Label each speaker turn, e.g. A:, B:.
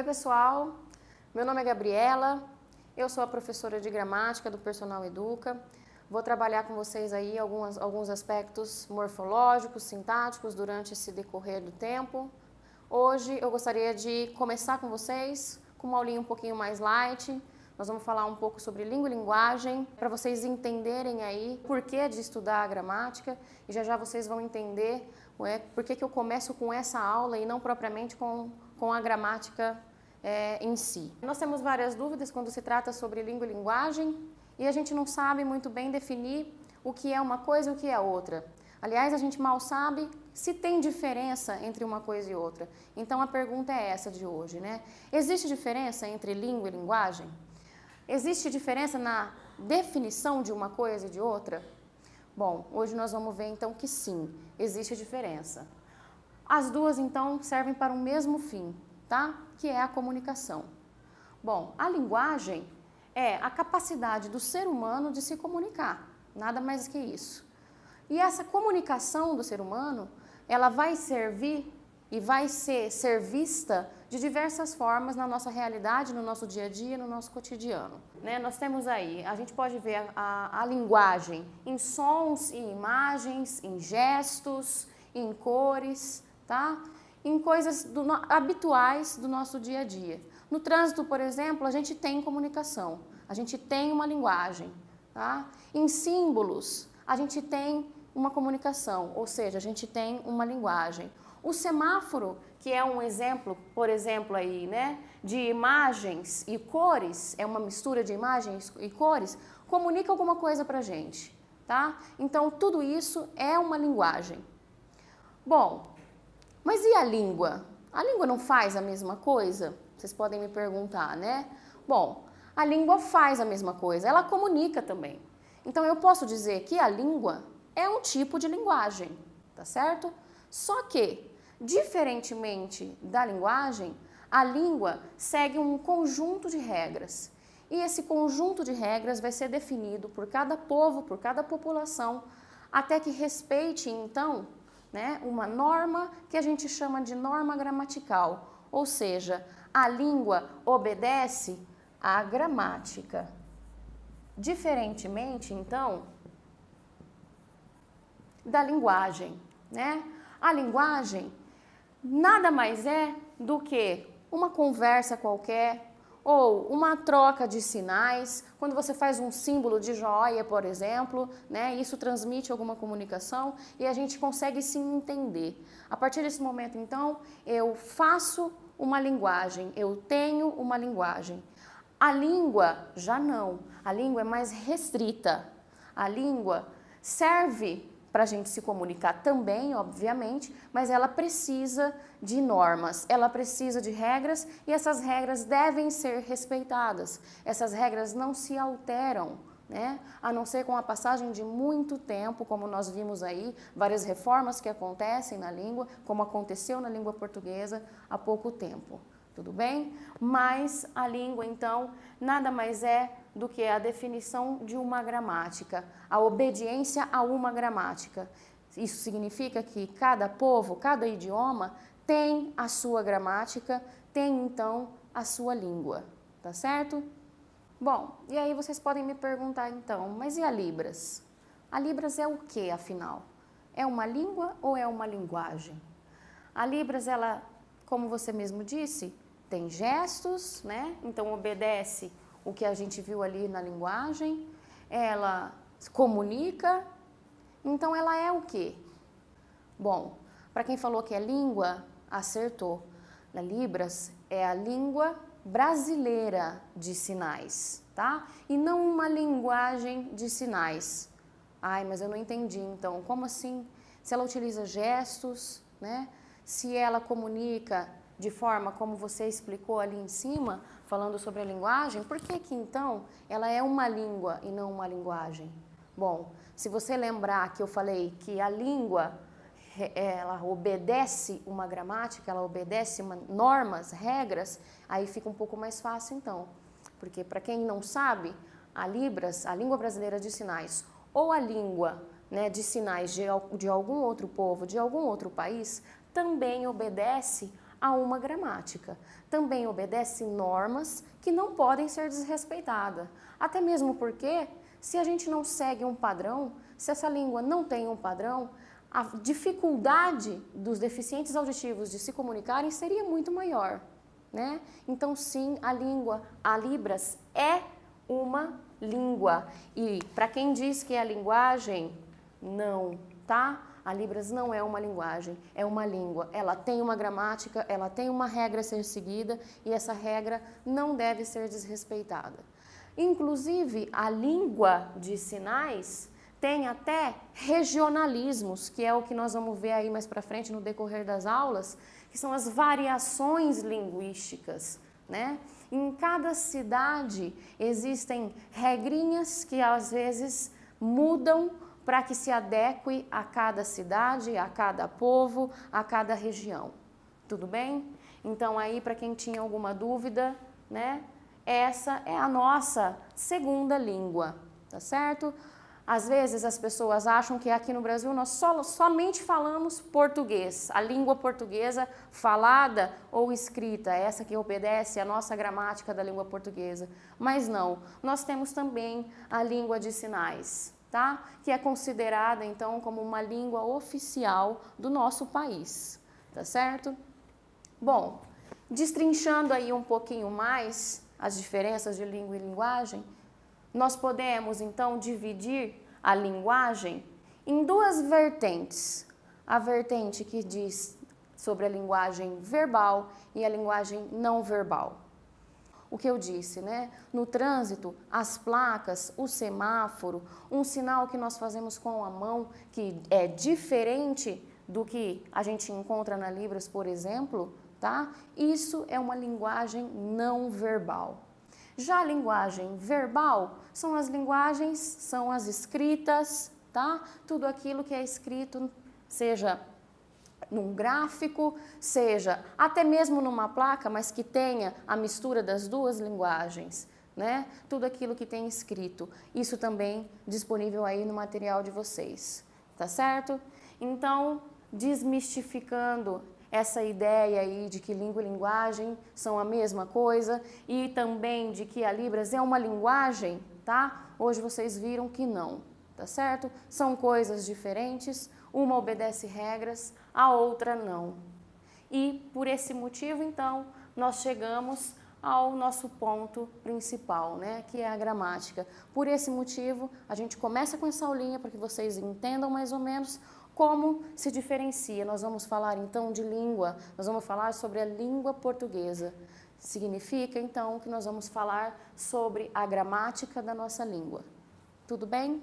A: pessoal, meu nome é Gabriela, eu sou a professora de gramática do Personal Educa. Vou trabalhar com vocês aí alguns aspectos morfológicos, sintáticos durante esse decorrer do tempo. Hoje eu gostaria de começar com vocês com uma aulinha um pouquinho mais light. Nós vamos falar um pouco sobre língua e linguagem, para vocês entenderem aí o porquê de estudar a gramática, e já vocês vão entender por que eu começo com essa aula e não propriamente com a gramática em si. Nós temos várias dúvidas quando se trata sobre língua e linguagem, e a gente não sabe muito bem definir o que é uma coisa e o que é outra. Aliás, a gente mal sabe se tem diferença entre uma coisa e outra. Então a pergunta é essa de hoje, né? Existe diferença entre língua e linguagem? Existe diferença na definição de uma coisa e de outra? Bom, hoje nós vamos ver então que sim, existe diferença. As duas então servem para o mesmo fim, tá? Que é a comunicação. Bom, a linguagem é a capacidade do ser humano de se comunicar, nada mais que isso. E essa comunicação do ser humano, ela vai servir e vai ser vista de diversas formas na nossa realidade, no nosso dia a dia, no nosso cotidiano. Né? Nós temos aí, a gente pode ver a linguagem em sons, em imagens, em gestos, em cores, tá? Em coisas habituais do nosso dia a dia. No trânsito, por exemplo, a gente tem comunicação, a gente tem uma linguagem. Tá? Em símbolos, a gente tem uma comunicação, ou seja, a gente tem uma linguagem. O semáforo, que é um exemplo, por exemplo, aí, né, de imagens e cores, é uma mistura de imagens e cores, comunica alguma coisa pra gente, tá? Então, tudo isso é uma linguagem. Bom, mas e a língua? A língua não faz a mesma coisa? Vocês podem me perguntar, né? Bom, a língua faz a mesma coisa, ela comunica também. Então, eu posso dizer que a língua é um tipo de linguagem, tá certo? Só que, diferentemente da linguagem, a língua segue um conjunto de regras. E esse conjunto de regras vai ser definido por cada povo, por cada população, até que respeite, então, né, uma norma que a gente chama de norma gramatical. Ou seja, a língua obedece à gramática. Diferentemente, então, da linguagem, né? A linguagem nada mais é do que uma conversa qualquer ou uma troca de sinais. Quando você faz um símbolo de joia, por exemplo, né? Isso transmite alguma comunicação e a gente consegue se entender. A partir desse momento, então, eu faço uma linguagem, eu tenho uma linguagem. A língua já não. A língua é mais restrita. A língua serve para a gente se comunicar também, obviamente, mas ela precisa de normas, ela precisa de regras e essas regras devem ser respeitadas. Essas regras não se alteram, né? A não ser com a passagem de muito tempo, como nós vimos aí, várias reformas que acontecem na língua, como aconteceu na língua portuguesa há pouco tempo. Tudo bem? Mas a língua, então, nada mais é do que a definição de uma gramática, a obediência a uma gramática. Isso significa que cada povo, cada idioma tem a sua gramática, tem, então, a sua língua, tá certo? Bom, e aí vocês podem me perguntar, então, mas e a Libras? A Libras é o que, afinal? É uma língua ou é uma linguagem? A Libras, ela, como você mesmo disse, tem gestos, né? Então obedece o que a gente viu ali na linguagem, ela comunica, então ela é o quê? Bom, para quem falou que é língua, acertou. A Libras é a língua brasileira de sinais, tá? E não uma linguagem de sinais. Ai, mas eu não entendi, então, como assim? Se ela utiliza gestos, né? Se ela comunica de forma como você explicou ali em cima, falando sobre a linguagem, por que que então ela é uma língua e não uma linguagem? Bom, se você lembrar que eu falei que a língua, ela obedece uma gramática, ela obedece normas, regras, aí fica um pouco mais fácil então. Porque para quem não sabe, a Libras, a língua brasileira de sinais, ou a língua, né, de sinais de algum outro povo, de algum outro país, também obedece a uma gramática. Também obedece normas que não podem ser desrespeitadas. Até mesmo porque, se a gente não segue um padrão, se essa língua não tem um padrão, a dificuldade dos deficientes auditivos de se comunicarem seria muito maior, né? Então, sim, a Libras é uma língua. E para quem diz que é linguagem, não, tá? A Libras não é uma linguagem, é uma língua. Ela tem uma gramática, ela tem uma regra a ser seguida e essa regra não deve ser desrespeitada. Inclusive, a língua de sinais tem até regionalismos, que é o que nós vamos ver aí mais para frente no decorrer das aulas, que são as variações linguísticas, né? Em cada cidade existem regrinhas que às vezes mudam para que se adeque a cada cidade, a cada povo, a cada região. Tudo bem? Então aí, para quem tinha alguma dúvida, né? Essa é a nossa segunda língua, tá certo? Às vezes as pessoas acham que aqui no Brasil nós somente falamos português, a língua portuguesa falada ou escrita, essa que obedece à nossa gramática da língua portuguesa. Mas não, nós temos também a língua de sinais, tá? Que é considerada então como uma língua oficial do nosso país, tá certo? Bom, destrinchando aí um pouquinho mais as diferenças de língua e linguagem, nós podemos então dividir a linguagem em duas vertentes. A vertente que diz sobre a linguagem verbal e a linguagem não verbal. O que eu disse, né? No trânsito, as placas, o semáforo, um sinal que nós fazemos com a mão que é diferente do que a gente encontra na Libras, por exemplo, tá? Isso é uma linguagem não verbal. Já a linguagem verbal são as linguagens, são as escritas, tá? Tudo aquilo que é escrito, seja num gráfico, seja até mesmo numa placa, mas que tenha a mistura das duas linguagens, né? Tudo aquilo que tem escrito. Isso também disponível aí no material de vocês, tá certo? Então, desmistificando essa ideia aí de que língua e linguagem são a mesma coisa e também de que a Libras é uma linguagem, tá? Hoje vocês viram que não, tá certo? São coisas diferentes, uma obedece regras, a outra não. E por esse motivo, então, nós chegamos ao nosso ponto principal, né? Que é a gramática. Por esse motivo, a gente começa com essa aulinha para que vocês entendam mais ou menos como se diferencia. Nós vamos falar então de língua, nós vamos falar sobre a língua portuguesa. Significa então que nós vamos falar sobre a gramática da nossa língua. Tudo bem?